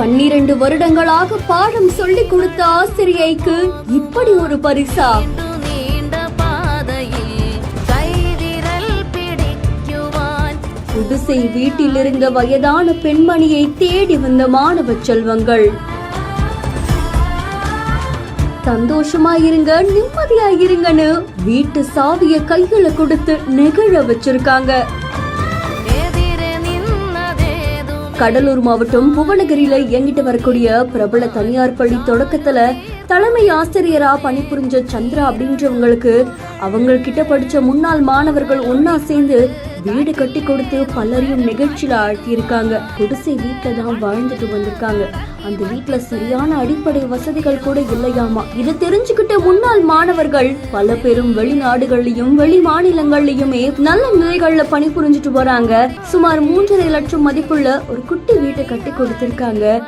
12 வருடங்களாக பாடம் சொல்லிக் கொடுத்த ஆசிரியைக்கு இப்படி ஒரு பரிசா? குடிசை வீட்டில் இருந்த வயதான பெண்மணியை தேடி வந்த மாணவ செல்வங்கள். சந்தோஷமாயிருங்க, நிம்மதியாயிருங்கன்னு வீட்டு சாவிய கையில கொடுத்து நெகிழ வச்சிருக்காங்க. கடலூர் மாவட்டம் புவனகிரியில இயங்கிட்டு வரக்கூடிய பிரபல தனியார் பள்ளி தொடக்கத்துல தலைமை ஆசிரியரா பணிபுரிஞ்ச சந்திரா அப்படின்றவங்களுக்கு அவங்க கிட்ட படிச்ச முன்னாள் மாணவர்கள் ஒன்னா சேர்ந்து வீடு கட்டி கொடுத்து பலரையும் நிகழ்ச்சியில ஆழ்த்தி இருக்காங்க. குடிசை வீட்டுல தான் வாழ்ந்துட்டு வந்திருக்காங்க. அந்த வீட்டுல சரியான அடிப்படை வசதிகள் கூட இல்லையாமா. இதை தெரிஞ்சுக்கிட்ட முன்னாள் மாணவர்கள் பல பேரும் வெளிநாடுகள்லயும் வெளி மாநிலங்கள்லயுமே நல்ல நிலைகள்ல பணிபுரிஞ்சிட்டு வராங்க. சுமார் 3.5 லட்சம் மதிப்புள்ள ஒரு குட்டி வீட்டை கட்டி கொடுத்திருக்காங்க.